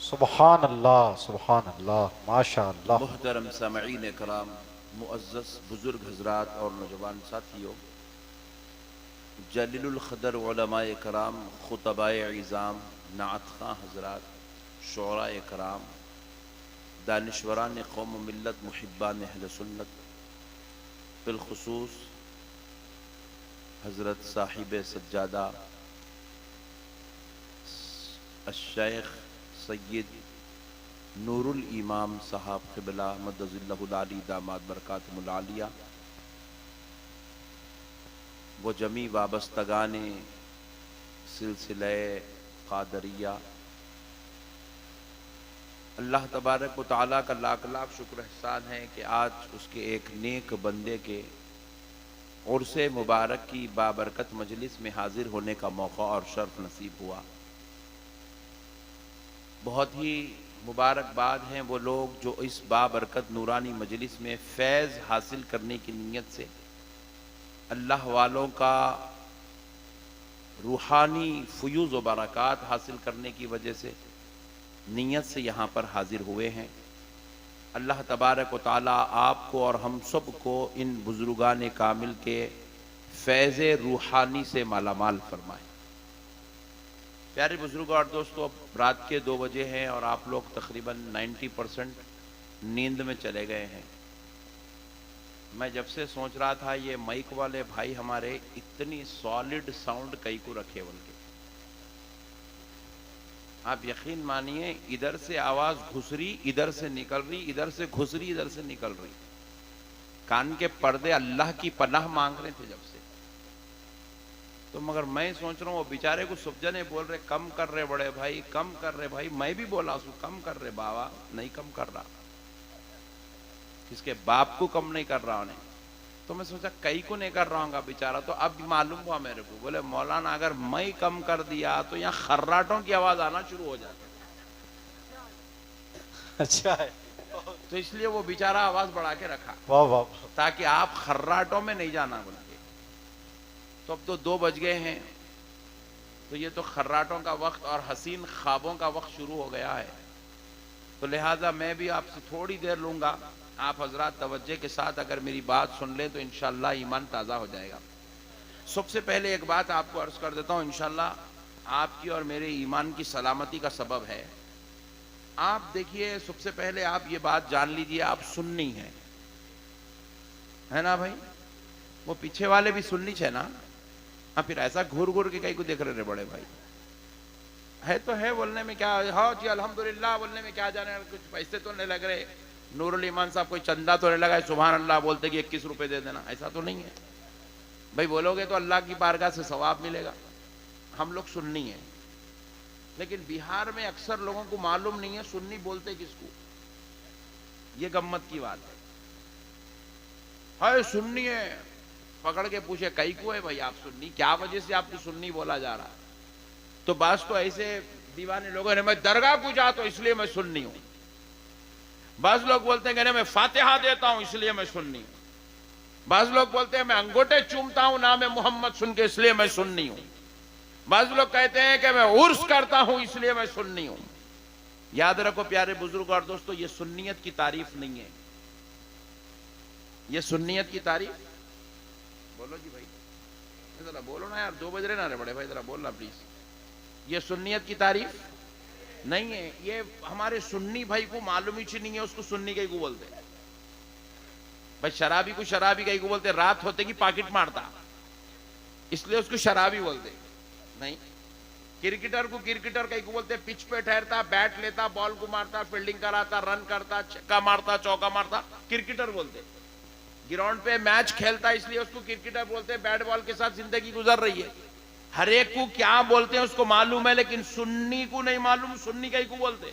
सुबहान अल्लाह सुबहान अल्लाह माशा अल्लाह। मुहतरम सामईन कराम, मुअज़्ज़ज़ बुजुर्ग हजरात और नौजवान साथियों, जलीलुल क़दर उलमाए कराम, खुतबाए इज़ाम, नाअत ख़ां हजरात, शुअराए कराम, दानिश्वरान कौम मिल्लत, मुहिब्बान अहले सुन्नत, बिलखुसूस हज़रत साहिब सज्जादा अश-शेख सय्यद नूरुल इमाम साहब क़िबला मद्दज़िल्लहुल आली दामाद बरकातुहुल आलिया, वो जमी वाबस्तगाने सिलसिले क़ादरिया, अल्लाह तबारक व तआला का लाख लाख शुक्र एहसान है कि आज उसके एक नेक बंदे के उर्से मुबारक की बाबरकत मजलिस में हाजिर होने का मौका और शर्फ नसीब हुआ। बहुत ही मुबारकबाद हैं वो लोग जो इस बाबरकत नूरानी मजलिस में फैज़ हासिल करने की नीयत से, अल्लाह वालों का रूहानी फ़ुयूज़ व बरक़ात हासिल करने की वजह से नीयत से यहाँ पर हाजिर हुए हैं। अल्लाह तबारक व तआला आपको और हम सब को इन बुजुर्गान कामिल के फैज़ रूहानी से मालामाल फरमाए। प्यारे बुजुर्गों और दोस्तों, अब रात के 2 बजे हैं और आप लोग तकरीबन 90% नींद में चले गए हैं। मैं जब से सोच रहा था ये माइक वाले भाई हमारे इतनी सॉलिड साउंड कई को रखे उनके, आप यकीन मानिए, इधर से आवाज घुस रही, इधर से निकल रही, इधर से घुस रही, इधर से निकल रही। कान के पर्दे अल्लाह की पनाह मांग रहे थे जब से। तो मगर मैं सोच रहा हूँ, वो बेचारे को सब जने बोल रहे कम कर रहे बड़े भाई, कम कर रहे भाई। मैं भी बोला उसको कम कर रहे बाबा, नहीं कम कर रहा। किसके बाप को कम नहीं कर रहा उन्हें। तो मैं सोचा कई को नहीं कर रहा हूँ बेचारा। तो अब मालूम हुआ मेरे को, बोले मौलाना अगर मैं कम कर दिया तो यहाँ खर्राटों की आवाज आना शुरू हो जाती। अच्छा है। तो इसलिए वो बेचारा आवाज बढ़ा के रखा, वाह वाह। ताकि आप खर्राटों में नहीं जाना बोल के। तो अब तो 2 बज गए हैं, तो ये तो खर्राटों का वक्त और हसीन ख्वाबों का वक्त शुरू हो गया है। तो लिहाजा मैं भी आपसे थोड़ी देर लूंगा। आप हजरात तवज्जे के साथ अगर मेरी बात सुन लें तो इंशाल्लाह ईमान ताज़ा हो जाएगा। सबसे पहले एक बात आपको अर्ज कर देता हूँ, इंशाल्लाह आपकी और मेरे ईमान की सलामती का सबब है। आप देखिए, सबसे पहले आप ये बात जान लीजिए, आप सुन्नी हैं, है ना भाई? वो पीछे वाले भी सुन्नी है ना? हाँ, फिर ऐसा घूर घूर के कहीं को देख रहे बड़े भाई। है तो है, बोलने में क्या, हाँ जी अल्हम्दुलिल्लाह बोलने में क्या जाने, कुछ पैसे तो नहीं लग रहे। नूरुल ईमान साहब कोई चंदा तो नहीं लगा है, सुभान अल्लाह बोलते कि 21 रुपए दे देना, ऐसा तो नहीं है भाई। बोलोगे तो अल्लाह की बारगाह से सवाब मिलेगा। हम लोग सुन्नी हैं, लेकिन बिहार में अक्सर लोगों को मालूम नहीं है सुन्नी बोलते किसको। ये गम्मत की बात है। हाय सुन्नी है, पकड़ के पूछे कई को है भाई आप सुन्नी, क्या वजह से आपको सुन्नी बोला जा रहा? तो बास तो ऐसे दीवाने लोगों ने, मैं दरगाह को जाता हूं इसलिए मैं सुन्नी हूं। बाज लोग बोलते हैं कि मैं फातिहा देता हूं इसलिए मैं सुन्नी हूं। बाज लोग बोलते हैं मैं अंगूठे चूमता हूं नाम मोहम्मद सुन के इसलिए मैं सुन्नी हूं। बाज लोग कहते हैं कि मैं उर्स करता हूं इसलिए मैं सुन्नी हूं। याद रखो प्यारे बुजुर्ग और दोस्तों, ये सुन्नियत की तारीफ नहीं है। ये सुन्नियत की तारीफ, बोलो जी भाई, जरा बोलो ना यार, 2 बज रहे ना रे बड़े भाई, जरा बोलना प्लीज। ये सुन्नियत की तारीफ नहीं है। ये हमारे सुन्नी भाई को मालूम ही नहीं है उसको सुन्नी कहीं को बोलते भाई। शराबी को शराबी कहीं को बोलते, रात होते कि पाकिट मारता इसलिए उसको शराबी बोलते नहीं। क्रिकेटर को क्रिकेटर कहीं को बोलते, पिच पे ठहरता, बैट लेता, बॉल को मारता, फील्डिंग कराता, रन करता, छक्का मारता, चौका मारता, क्रिकेटर बोलते। ग्राउंड पे मैच खेलता इसलिए उसको क्रिकेटर बोलते। बैट बॉल के साथ जिंदगी गुजर रही है। हर एक को क्या बोलते हैं उसको मालूम है, लेकिन सुन्नी को नहीं मालूम सुन्नी कहीं को बोलते।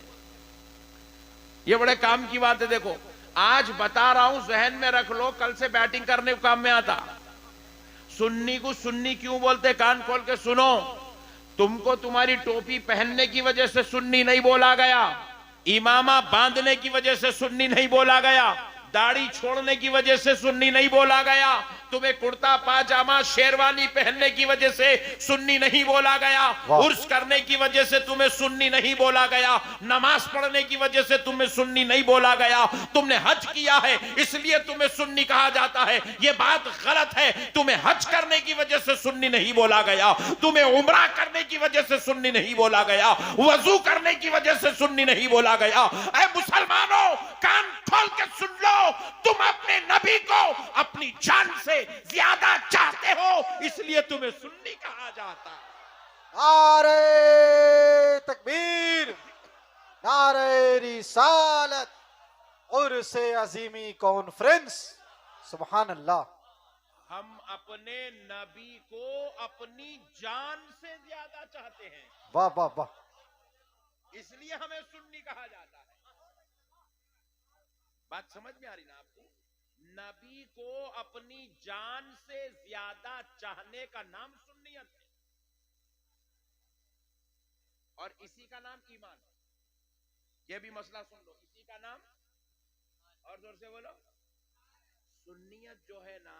ये बड़े काम की बात है। देखो आज बता रहा हूं, जहन में रख लो, कल से बैटिंग करने को काम में आता। सुन्नी को सुन्नी क्यों बोलते, कान खोल के सुनो। तुमको तुम्हारी टोपी पहनने की वजह से सुन्नी नहीं बोला गया, इमामा बांधने की वजह से सुन्नी नहीं बोला गया, दाढ़ी छोड़ने की वजह से सुन्नी नहीं बोला गया, तुम्हें कुर्ता पाजामा शेरवानी पहनने की वजह से सुन्नी नहीं बोला गया, उर्स करने की वजह से तुम्हें सुन्नी नहीं बोला गया, नमाज पढ़ने की वजह से तुम्हें सुन्नी नहीं बोला गया, तुमने हज किया है इसलिए तुम्हें सुन्नी कहा जाता है। यह बात गलत है। तुम्हें हज करने की वजह से सुन्नी नहीं बोला गया, तुम्हें उम्रा करने की वजह से सुन्नी नहीं बोला गया, वजू करने की वजह से सुन्नी नहीं बोला गया। ऐ मुसलमानों, कान खोल के सुन लो, तुम अपने नबी को अपनी जान से ज्यादा चाहते हो इसलिए तुम्हें सुन्नी कहा जाता है। नारे तकबीर, नारे रिसालत, उर्से अजीमी कॉन्फ्रेंस, सुभान अल्लाह। हम अपने नबी को अपनी जान से ज्यादा चाहते हैं, वाह वाह वाह। इसलिए हमें सुन्नी कहा जाता है। बात समझ में आ रही ना आपको? नबी को अपनी जान से ज्यादा चाहने का नाम सुन्नियत है, और इसी का नाम ईमान है। यह भी मसला सुन लो, इसी का नाम, और जोर से बोलो, सुन्नियत जो है ना,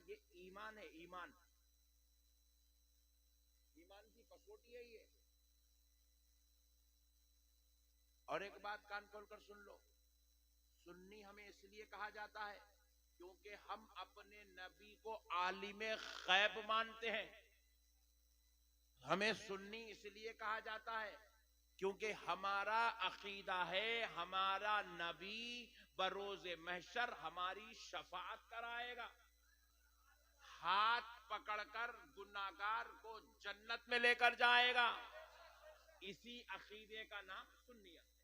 ये ईमान है। ईमान, ईमान की कसौटी है ये। और एक बात कान खोलकर सुन लो, सुन्नी हमें इसलिए कहा जाता है क्योंकि हम अपने नबी को आलिमे गैब मानते हैं। हमें सुन्नी इसलिए कहा जाता है क्योंकि हमारा अकीदा है हमारा नबी बरोज़े महशर हमारी शफाअत कराएगा, हाथ पकड़कर गुनाहगार को जन्नत में लेकर जाएगा। इसी अकीदे का नाम सुन्नियत है।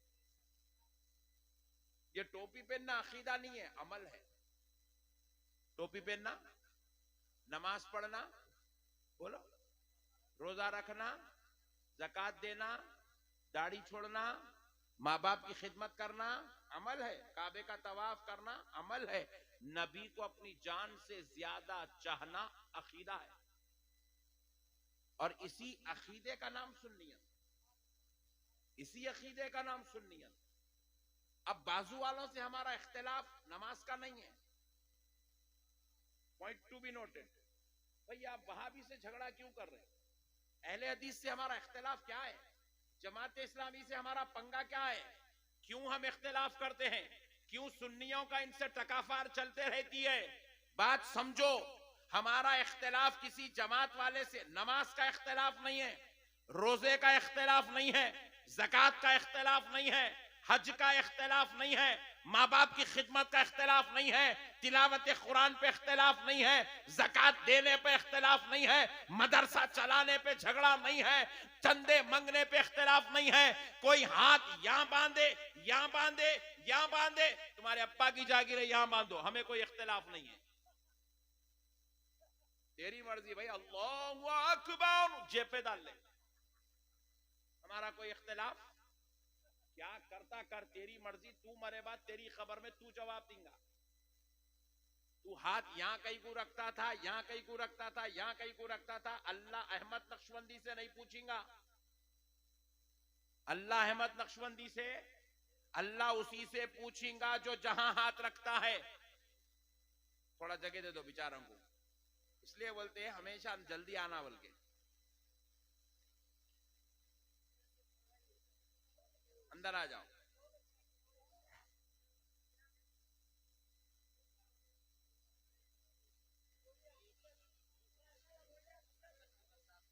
ये टोपी पहनना अकीदा नहीं है, अमल है। टोपी पहनना, नमाज पढ़ना, बोलो, रोजा रखना, ज़कात देना, दाढ़ी छोड़ना, माँ बाप की खिदमत करना अमल है। काबे का तवाफ करना अमल है। नबी को अपनी जान से ज्यादा चाहना अकीदा है, और इसी अकीदे का नाम सुन्नियत, इसी अकीदे का नाम सुन्नियत। अब बाजू वालों से हमारा इख्तिलाफ नमाज का नहीं है, पॉइंट टू बी नोटेड। भाई आप वहाबी से झगड़ा क्यों कर रहे हैं? अहले हदीस से हमारा इख्तिलाफ क्या है? जमात इस्लामी से हमारा पंगा क्या है? क्यों हम इख्तिलाफ करते हैं? क्यों सुन्नियों का इनसे टकाफार चलते रहती है? बात समझो, हमारा इख्तिलाफ किसी जमात वाले से नमाज का इख्तिलाफ नहीं है, रोजे का इख्तिलाफ नहीं है, ज़कात का इख्तिलाफ नहीं है, हज का इख्तिलाफ नहीं है, माँ बाप की खिदमत का इख्तिलाफ नहीं है, तिलावत कुरान पे इख्तिलाफ नहीं है, ज़कात देने पे इख्तिलाफ नहीं है, मदरसा चलाने पे झगड़ा नहीं है, चंदे मंगने पे इख्तिलाफ नहीं है। कोई हाथ यहां बांधे, यहां बांधे, यहां बांधे, तुम्हारे अब्बा की जागीर है यहां बांधो, हमें कोई इख्तिलाफ नहीं है। तेरी मर्जी भाई, अल्लाहु अकबर जेब पे डाल ले, हमारा कोई इख्तिलाफ। क्या करता कर, तेरी मर्जी, तू मरे बाद तेरी खबर में तू जवाब देगा। तू हाथ यहां कहीं को रखता था, यहां कहीं को रखता था, यहां कहीं को रखता था, अल्लाह अहमद नक्शबंदी से नहीं पूछेगा। अल्लाह अहमद नक्शबंदी से, अल्लाह उसी से पूछेगा जो जहां हाथ रखता है। थोड़ा जगह दे दो बेचारों को, इसलिए बोलते हैं हमेशा जल्दी आना बोल के। अंदर आ जाओ।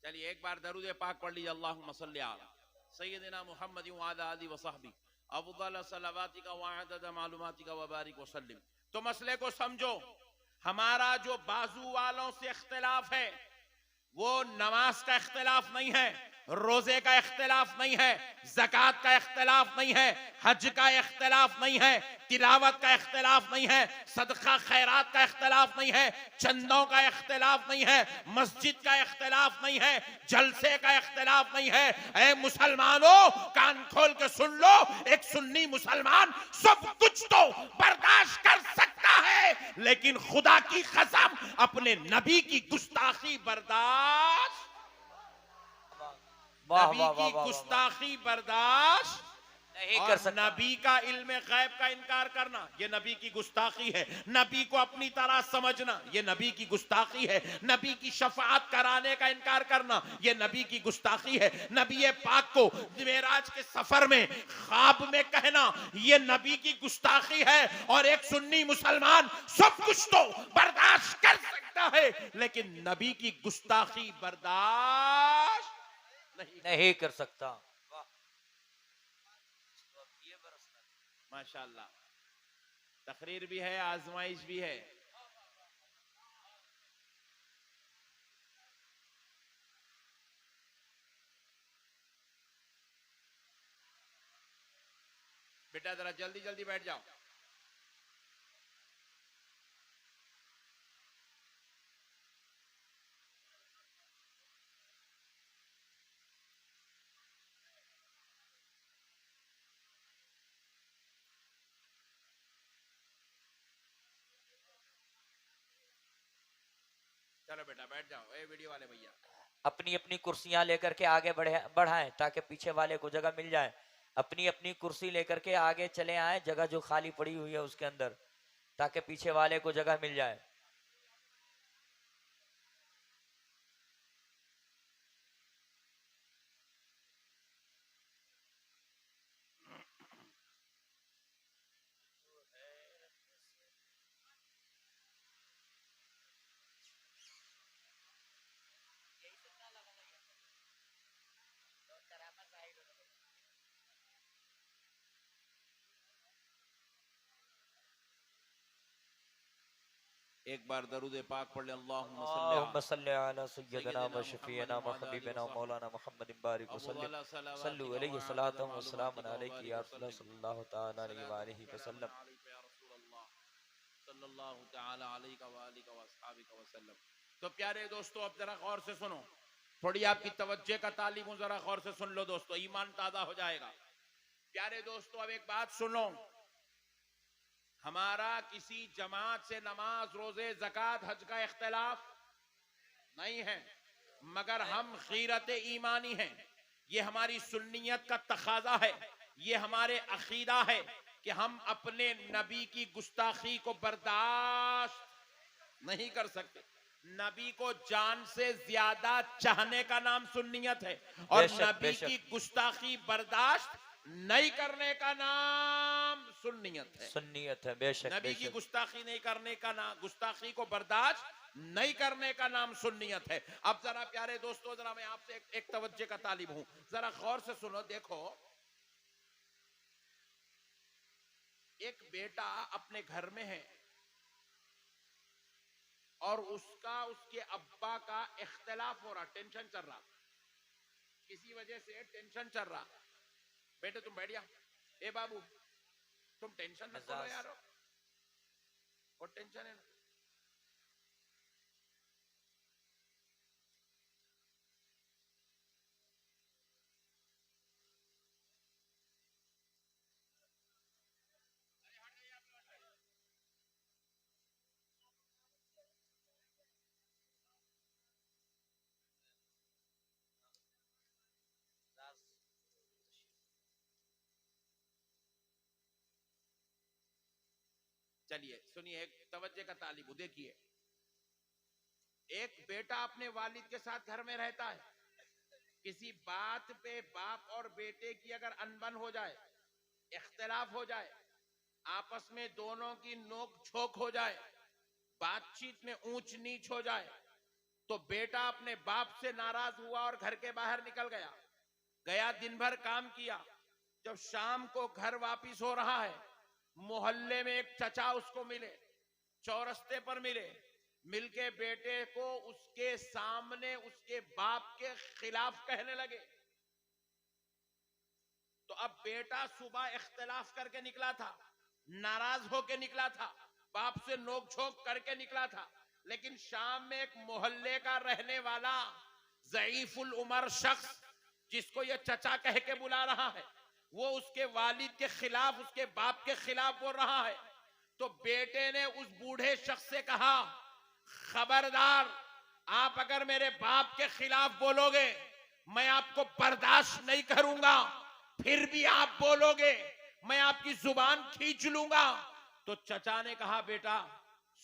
चलिए एक बार दरूद पाक पढ़ लीजिए, अल्लाहुम्मा सल्ली अला सय्यदिना मुहम्मद व अला आलिहि व सहबी अफदल सलावातिका व अदद मालूमातिका व बारिक व सल्लिम। तो मसले को समझो, हमारा जो बाजू वालों से इख्तिलाफ है वो नमाज का इख्तिलाफ नहीं है, रोजे का इख्तिलाफ नहीं है, ज़कात का इख्तिलाफ नहीं है, हज का इख्तिलाफ नहीं है, तिलावत का इख्तिलाफ नहीं है, सदका खैरात का इख्तिलाफ नहीं है, चंदों का इख्तिलाफ नहीं है, मस्जिद का इख्तिलाफ नहीं है, जलसे का इख्तिलाफ नहीं है। ऐ मुसलमानों, कान खोल के सुन लो, एक सुन्नी मुसलमान सब कुछ तो बर्दाश्त कर सकता है, लेकिन खुदा की कसम अपने नबी की गुस्ताखी बर्दाश्त, नबी की गुस्ताखी बर्दाश्त नहीं कर सकता। नबी का इल्म गैब का इनकार करना ये नबी की गुस्ताखी है। नबी को अपनी तरह समझना ये नबी की गुस्ताखी है। नबी की शफाअत कराने का इनकार करना ये नबी की गुस्ताखी है। नबी पाक को मेराज के सफर में ख्वाब में कहना ये नबी की गुस्ताखी है। और एक सुन्नी मुसलमान सब कुछ तो बर्दाश्त कर सकता है, लेकिन नबी की गुस्ताखी बर्दाश्त नहीं कर सकता। माशाअल्लाह, तकरीर भी है, आजमाइश भी है। बेटा जरा जल्दी जल्दी बैठ जाओ। चलो बेटा बैठ जाओ। ए वीडियो वाले भैया अपनी अपनी कुर्सियां लेकर के आगे बढ़ाएं ताकि पीछे वाले को जगह मिल जाए। अपनी अपनी कुर्सी लेकर के आगे चले आए, जगह जो खाली पड़ी हुई है उसके अंदर, ताकि पीछे वाले को जगह मिल जाए। एक बार दरूद पाक पढ़ ले, अल्लाहुम्मा अल्लाहुम्मा सल्ली सल्ली अला सय्यदना व शफीना व मुहम्मद हबीबना व मौलाना मुहम्मद बारिक वसल्लम सल्लु अलैहि सलातु व सलाम अलैहि या रसूलल्लाह सल्लल्लाहु तआला अलैहि व आलिहि वसल्लम। सल्लल्लाहु तआला अलैहि व आलिहि व अस्हाबिहि वसल्लम। तो प्यारे दोस्तों, अब जरा गौर से सुनो, थोड़ी आपकी तवज्जो का तालीम हूं, जरा गौर से सुन लो दोस्तों, ईमान ताजा हो जाएगा। प्यारे दोस्तों, अब एक बात सुनो, हमारा किसी जमात से नमाज, रोजे, ज़कात, हज का इख्तिलाफ नहीं है, मगर हम खीरत ईमानी हैं। ये हमारी सुन्नियत का तकाजा है, ये हमारे अकीदा है कि हम अपने नबी की गुस्ताखी को बर्दाश्त नहीं कर सकते। नबी को जान से ज्यादा चाहने का नाम सुन्नियत है, और नबी की गुस्ताखी बर्दाश्त नहीं करने का नाम सुन्नियत है। सुन्नियत है, बेशक। नबी की गुस्ताखी नहीं करने का नाम, गुस्ताखी को बर्दाश्त नहीं करने का नाम सुन्नियत है। अब जरा प्यारे दोस्तों, जरा मैं आपसे एक तवज्जो का तालिब हूं, जरा गौर से सुनो। देखो, एक बेटा अपने घर में है और उसका उसके अब्बा का इख्तिलाफ हो रहा, टेंशन चल रहा, किसी वजह से टेंशन चल रहा। बेटे तुम बैठ जा, ए बाबू तुम टेंशन मत लो यार, और टेंशन है ना। चलिए सुनिए, एक तवज्जो का तालिब, देखिए, एक बेटा अपने वालिद के साथ घर में रहता है, किसी बात पे बाप और बेटे की अगर अनबन हो जाए, इख्तिलाफ हो जाए, आपस में दोनों की नोक झोंक हो जाए, बातचीत में ऊंच नीच हो जाए, तो बेटा अपने बाप से नाराज हुआ और घर के बाहर निकल गया, दिन भर काम किया, जब शाम को घर वापिस हो रहा है, मोहल्ले में एक चचा उसको मिले, चौरस्ते पर मिले, मिलके बेटे को उसके सामने उसके बाप के खिलाफ कहने लगे। तो अब बेटा सुबह इख्तिलाफ करके निकला था, नाराज होके निकला था, बाप से नोक-झोंक करके निकला था, लेकिन शाम में एक मोहल्ले का रहने वाला ज़ईफुल उमर शख्स, जिसको ये चचा कह के बुला रहा है, वो उसके वालिद के खिलाफ, उसके बाप के खिलाफ बोल रहा है। तो बेटे ने उस बूढ़े शख्स से कहा, खबरदार, आप अगर मेरे बाप के खिलाफ बोलोगे, मैं आपको बर्दाश्त नहीं करूंगा, फिर भी आप बोलोगे, मैं आपकी जुबान खींच लूंगा। तो चचा ने कहा, बेटा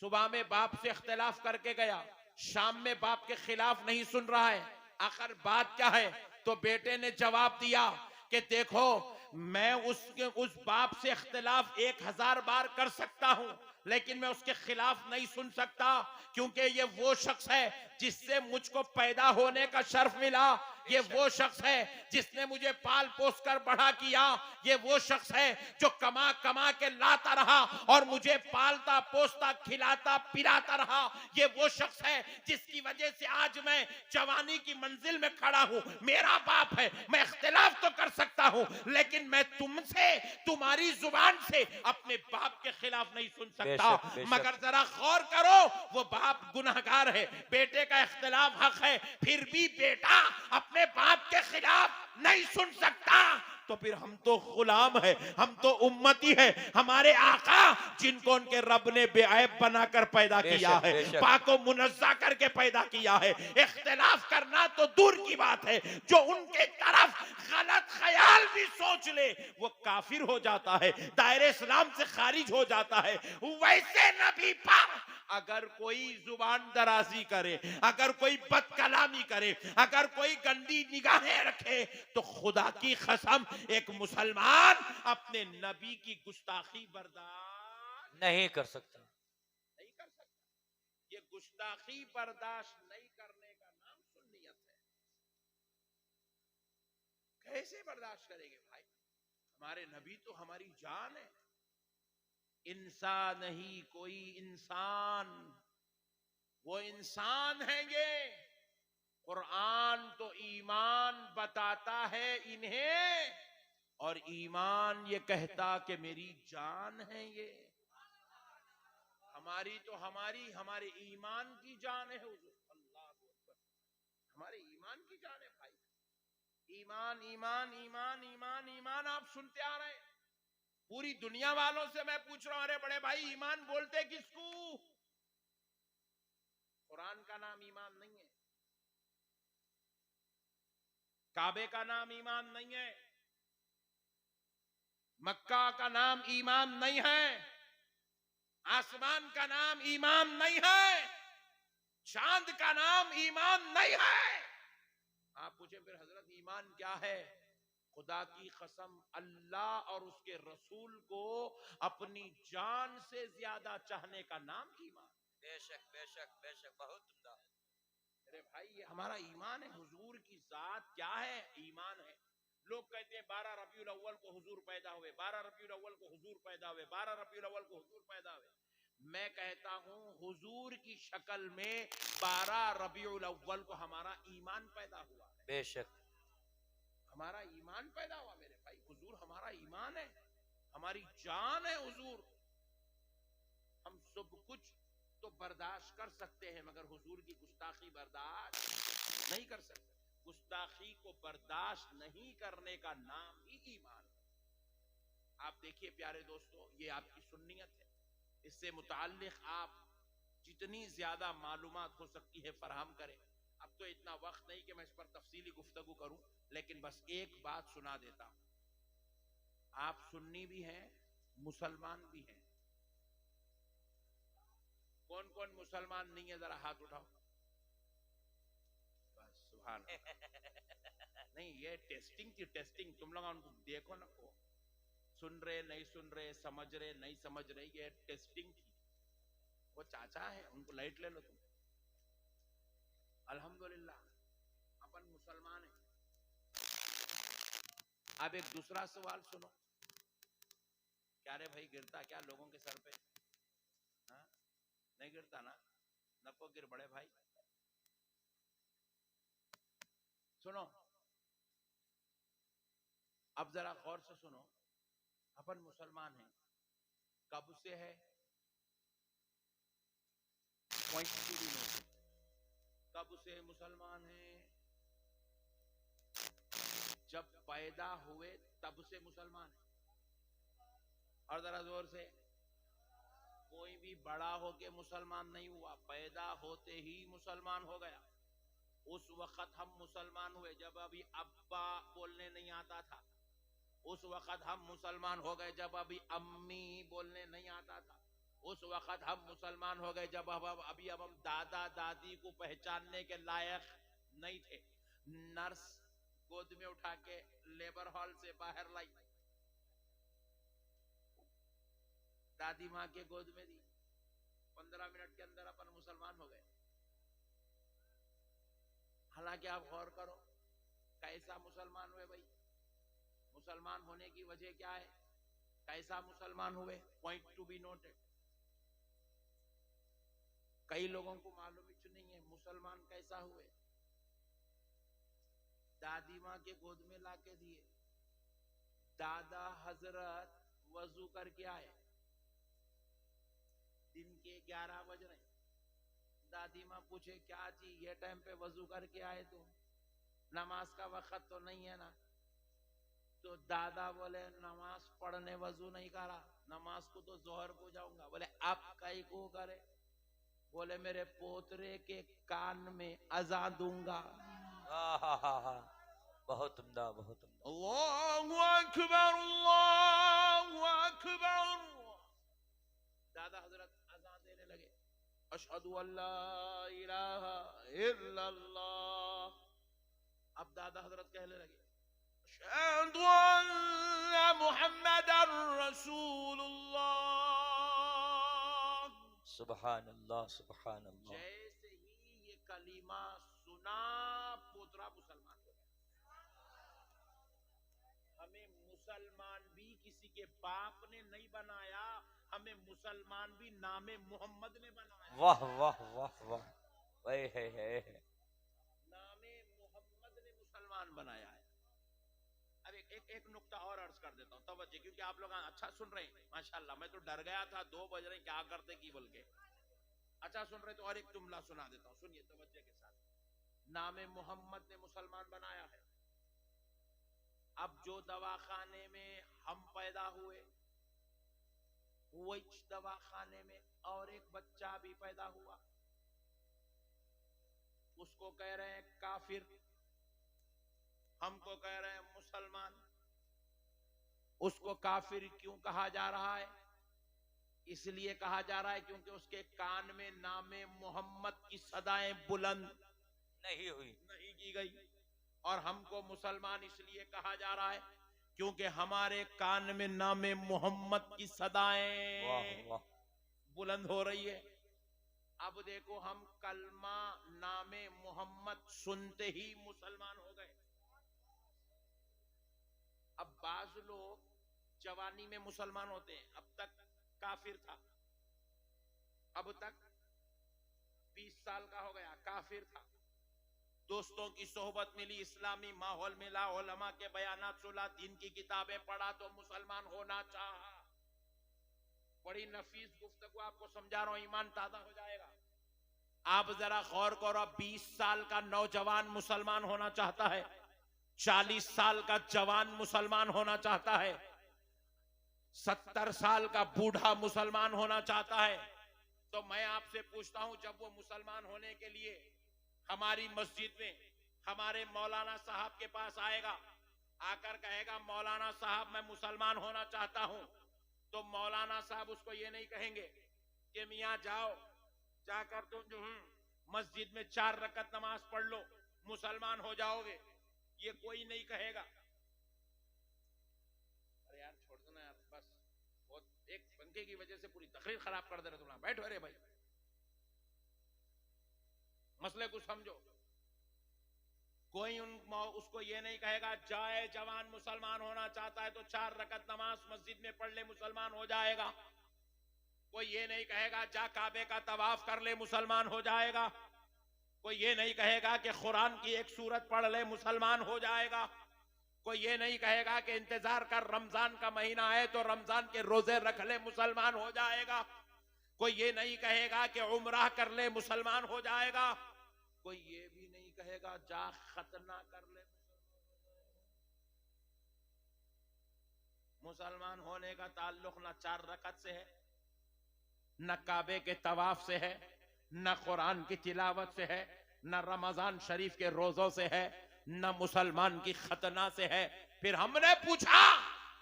सुबह में बाप से इख्तिलाफ करके गया, शाम में बाप के खिलाफ नहीं सुन रहा है, आखिर बात क्या है? तो बेटे ने जवाब दिया कि देखो, मैं उस बाप से इख्तिलाफ 1000 बार कर सकता हूं, लेकिन मैं उसके खिलाफ नहीं सुन सकता, क्योंकि ये वो शख्स है जिससे मुझको पैदा होने का शर्फ मिला, ये वो शख्स है जिसने मुझे पाल पोस कर बड़ा किया, ये वो शख्स है जो कमा कमा के लाता रहा और मुझे पालता पोसता खिलाता पिलाता रहा, ये वो शख्स है जिसकी वजह से आज मैं जवानी की मंजिल में खड़ा हूं। मेरा बाप है, मैं इख्तिलाफ तो कर सकता हूं, लेकिन मैं तुमसे, तुम्हारी जुबान से अपने बाप के खिलाफ नहीं सुन सकता। मगर जरा गौर करो, वो बाप गुनहगार है, बेटे का इख्तिलाफ हक है, फिर भी बेटा अपने बाप के खिलाफ नहीं सुन सकता। तो फिर हम तो गुलाम है, हम तो उम्मती है, हमारे आका जिनको उनके रब ने बेऐब बनाकर पैदा किया है, पाको मुनज़्ज़ा करके पैदा किया है, इख्तिलाफ करना तो दूर की बात है, जो उनके तरफ गलत ख्याल भी सोच ले वो काफिर हो जाता है, दायरे इस्लाम से खारिज हो जाता है। वैसे नबी पाक अगर कोई जुबान दराजी करे, अगर कोई बदकलामी करे, अगर कोई गंदी निगाहें रखे, तो खुदा की कसम एक मुसलमान अपने नबी की गुस्ताखी बर्दाश्त नहीं कर सकता, नहीं कर सकता। ये गुस्ताखी बर्दाश्त नहीं करने का नाम सुन्नियत है। कैसे बर्दाश्त करेंगे भाई? हमारे नबी तो हमारी जान है, इंसान नहीं कोई इंसान वो इंसान हैं ये। कुरान तो ईमान बताता है इन्हें, और ईमान ये कहता कि मेरी जान है ये। हमारी तो हमारे ईमान की जान है हुजूर। अल्लाह अकबर, हमारे ईमान की जान है भाई। ईमान ईमान ईमान ईमान ईमान आप सुनते आ रहे हैं। पूरी दुनिया वालों से मैं पूछ रहा हूं, अरे बड़े भाई ईमान बोलते किसको? कुरान का नाम ईमान नहीं है, काबे का नाम ईमान नहीं है, मक्का का नाम ईमान नहीं है, आसमान का नाम ईमान नहीं है, चांद का नाम ईमान नहीं है। आप पूछे फिर हजरत ईमान क्या है? खुदा की कसम, अल्लाह और उसके रसूल को अपनी जान से ज्यादा चाहने का नाम ईमान। बेशक बेशक बेशक, बहुत उम्दा। अरे भाई ये हमारा ईमान है। हुजूर की जात क्या है? ईमान है। लोग कहते हैं 12 रबीउल अव्वल को हुजूर पैदा हुए, 12 रबीउल अव्वल को हुजूर पैदा हुए, 12 रबीउल अव्वल को हुजूर पैदा हुए। मैं कहता हूं हुजूर की शक्ल में 12 रबीउल अव्वल को हमारा ईमान पैदा हुआ है। बेशक हमारा ईमान पैदा हुआ मेरे भाई। हुजूर हमारा ईमान है, हमारी जान है हुजूर। हम सब कुछ तो बर्दाश्त कर सकते हैं, मगर हुजूर की गुस्ताखी बर्दाश्त नहीं कर सकते। गुस्ताखी को बर्दाश्त नहीं करने का नाम ही ईमान है। आप देखिए प्यारे दोस्तों, ये आपकी सुन्नियत है। इससे मुताल्लिक आप जितनी ज्यादा मालूमात हो सकती है फराहम करें। अब तो इतना वक्त नहीं कि मैं इस पर तफसीली गुफ्तगू करूं, लेकिन बस एक बात सुना देता हूं। आप सुन्नी भी हैं, मुसलमान भी हैं। कौन कौन मुसलमान नहीं है, जरा हाथ उठाओ। बस सुभान अल्लाह। नहीं, ये टेस्टिंग थी, टेस्टिंग। तुम लोग उनको देखो ना, को सुन रहे नहीं सुन रहे, समझ रहे नहीं समझ रहे, ये टेस्टिंग थी। वो चाचा है, उनको लाइट ले लो तुम। अल्हम्दुलिल्लाह अपन मुसलमान है। अब एक दूसरा सवाल सुनो। क्या रे भाई, गिरता क्या लोगों के सर पे? हाँ, नहीं गिरता ना? नको गिर बड़े भाई। सुनो, अब जरा गौर से सुनो। अपन मुसलमान हैं, कब से है? पॉइंट भी नहीं। कब से मुसलमान हैं? जब पैदा हुए तब से मुसलमान है। और जरा जोर से, कोई भी बड़ा होके मुसलमान नहीं हुआ, पैदा होते ही मुसलमान हो गया। उस वक्त हम मुसलमान हुए जब अभी अब्बा बोलने नहीं आता था। उस वक्त हम मुसलमान हो गए जब अभी अम्मी बोलने नहीं आता था। उस वक्त हम मुसलमान हो गए जब अभी हम दादा दादी को पहचानने के लायक नहीं थे। नर्स गोद में उठा के लेबर हॉल से बाहर लाई, दादी माँ के गोद में दी, 15 मिनट के अंदर अपन मुसलमान हो गए। हालांकि आप गौर करो, कैसा मुसलमान हुए भाई? मुसलमान होने की वजह क्या है? कैसा मुसलमान हुए? Point to be noted. कई लोगों को मालूम ही नहीं है मुसलमान कैसा हुए। दादी माँ के गोद में लाके दिए, दादा हजरत वजू करके आए, दिन के 11 बज रहे। दादी माँ पूछे, क्या जी ये टाइम पे वजू करके आए तुम? नमाज का वक्त तो नहीं है ना? तो दादा बोले, नमाज पढ़ने वजू नहीं करा, नमाज को तो जोहर को जाऊंगा। बोले अब कई को करे? बोले मेरे पोतरे के कान में अज़ान दूंगा। बहुत उम्दा, बहुत उम्दा। अल्लाहु अकबर, अल्लाहु अकबर। दादा हजरत अज़ान देने लगे, अशहदु अल्ला इलाहा इल्लल्लाह। अब दादा हजरत कहने लगे, अशहदु अन्ना मुहम्मदर रसूलुल्लाह। सुभान अल्लाह, सुभान अल्लाह। जैसे ही ये कलीमा सुना, पोतरा मुसलमान हो गया। हमें मुसलमान भी किसी के बाप ने नहीं बनाया, हमें मुसलमान भी नामे मोहम्मद ने बनाया। वाह वाह वाह वाह। है। नामे मोहम्मद ने मुसलमान बनाया है। अब एक नुक्ता और अर्ज कर देता हूँ, तवज्जो, क्योंकि आप लोग अच्छा सुन रहे हैं माशाल्लाह। मैं तो डर गया था 2 बज रहे क्या करते की बोल के। अच्छा सुन रहे तो और एक जुमला सुना देता हूँ, सुनिए तवज्जो के साथ। नामे मोहम्मद ने मुसलमान बनाया है। अब जो दवाखाने में हम पैदा हुए, वही दवाखाने में और एक बच्चा भी पैदा हुआ, उसको कह रहे हैं काफिर, हमको कह रहे हैं मुसलमान। उसको काफिर क्यों कहा जा रहा है? इसलिए कहा जा रहा है क्योंकि उसके कान में नामे मोहम्मद की सदाएं बुलंद नहीं की गई। और हमको मुसलमान इसलिए कहा जा रहा है क्योंकि हमारे कान में नामे मोहम्मद की सदाएं बुलंद हो रही है। अब देखो, हम कलमा नामे मोहम्मद सुनते ही मुसलमान हो गए। अब बाज लोग जवानी में मुसलमान होते हैं, अब तक काफिर था, अब तक 20 साल का हो गया काफिर था। दोस्तों की सोहबत मिली, इस्लामी माहौल मिला, उलमा के बयानात सुना, दीन की किताबें पढ़ा तो मुसलमान होना चाहा। बड़ी नफीस गुफ्तगू आपको समझा रहा हूं, ईमान ताजा हो जाएगा। आप जरा गौर करो, 20 साल का नौजवान मुसलमान होना चाहता है, 40 साल का जवान मुसलमान होना चाहता है, 70 साल का बूढ़ा मुसलमान होना चाहता है। तो मैं आपसे पूछता हूं, जब वो मुसलमान होने के लिए हमारी मस्जिद में हमारे मौलाना साहब के पास आएगा, आकर कहेगा मौलाना साहब मैं मुसलमान होना चाहता हूं, तो मौलाना साहब उसको ये नहीं कहेंगे कि मियां जाओ, जाकर तुम जो मस्जिद में 4 रकत नमाज पढ़ लो, मुसलमान हो जाओगे। ये कोई नहीं कहेगा। अरे यार छोड़ दो ना यार, बस बहुत एक पंखे की वजह से पूरी तकरीर खराब कर दे रहे तुम। बैठो रे भाई, मसले को समझो। कोई उसको ये नहीं कहेगा जाए जवान मुसलमान होना चाहता है तो 4 रकत नमाज मस्जिद में पढ़ ले, मुसलमान हो जाएगा। कोई ये नहीं कहेगा जा काबे का तवाफ कर ले, मुसलमान हो जाएगा। कोई ये नहीं कहेगा कि कुरान की एक सूरत पढ़ ले, मुसलमान हो जाएगा। कोई ये नहीं कहेगा कि इंतजार कर रमजान का महीना है तो रमजान के रोजे रख ले, मुसलमान हो जाएगा। कोई ये नहीं कहेगा कि उम्राह कर ले, मुसलमान हो जाएगा। कोई ये भी नहीं कहेगा जा खतना कर ले, मुसलमान होने का ताल्लुक न 4 रकत से है, न काबे के तवाफ से है, न कुरान की तिलावत से है, न रमजान शरीफ के रोजों से है, न मुसलमान की खतना से है। फिर हमने पूछा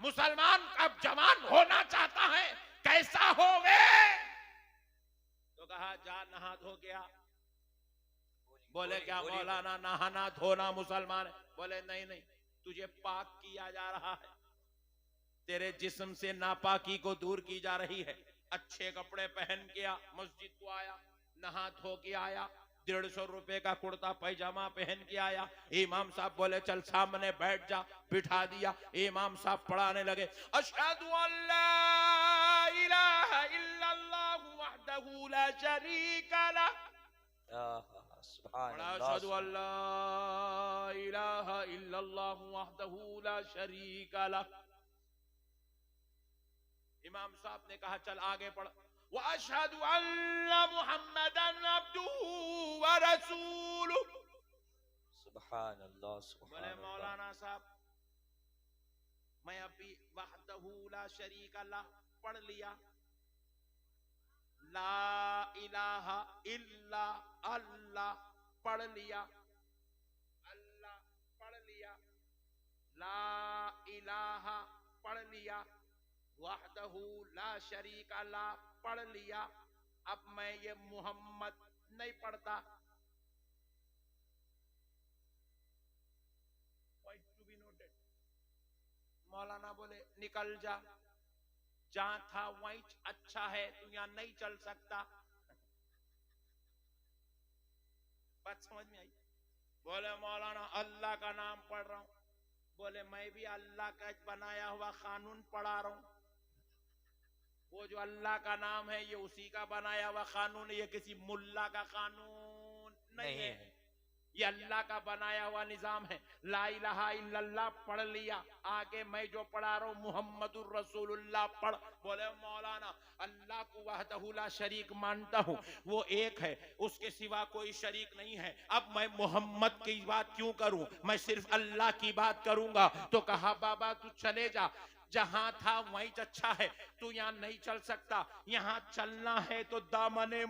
मुसलमान कब जवान होना चाहता है, कैसा होवे? तो कहा जा नहा धो गया। बोले क्या मौलाना नहाना धोना मुसलमान है? बोले नहीं नहीं, तुझे पाक किया जा रहा है, तेरे जिस्म से नापाकी को दूर की जा रही है। अच्छे कपड़े पहन के मस्जिद को आया, नहा धो के आया, 150 रुपए का कुर्ता पैजामा पहन के आया। इमाम साहब बोले चल सामने बैठ जा, बिठा दिया। इमाम साहब पढ़ाने लगे अशहदु अल्ला इलाहा इल्लल्लाह वहदहू ला शरीका लह, अशहदु अल्ला इलाहा इल्लल्लाह वहदहू ला शरीका लह। इमाम साहब ने कहा चल आगे पढ़, व अशहदु अन्ना मुहम्मदन अब्दुहु व रसूलुहु। सुभान अल्लाह, सुभान बोले अल्लाह। मौलाना साहब मैं अभी वहदहू ला शरीका लह पढ़ लिया, ला इलाहा इल्ला अल्लाह पढ़ लिया, अल्लाह पढ़ लिया, ला इलाहा पढ़ लिया, वहदहू ला शरीका ला पढ़ लिया। अब मैं ये मोहम्मद नहीं पढ़ता। Point to be noted. मौलाना बोले निकल जा, जहां था वहीं अच्छा है, तू यहां नहीं चल सकता। बात समझ में आई? बोले मौलाना अल्लाह का नाम पढ़ रहा हूं। बोले मैं भी अल्लाह का बनाया हुआ कानून पढ़ा रहा हूं। वो जो अल्लाह का नाम है ये उसी का बनाया हुआ कानून है, ये किसी मुल्ला का कानून नहीं है। ये अल्लाह का बनाया हुआ निजाम है। ला इलाहा इल्लल्लाह पढ़ लिया, आगे मैं जो पढ़ा रहा हूं मुहम्मदुर रसूलुल्लाह पढ़। बोले मौलाना अल्लाह को वहदहु ला शरीक मानता हूं, वो एक है, उसके सिवा कोई शरीक नहीं है। अब मैं मोहम्मद की बात क्यों करूं, मैं सिर्फ अल्लाह की बात करूंगा। तो कहा बाबा तू चले जा, जहां था वहीं अच्छा है, तू यहां नहीं चल सकता, यहां चलना है तो दामने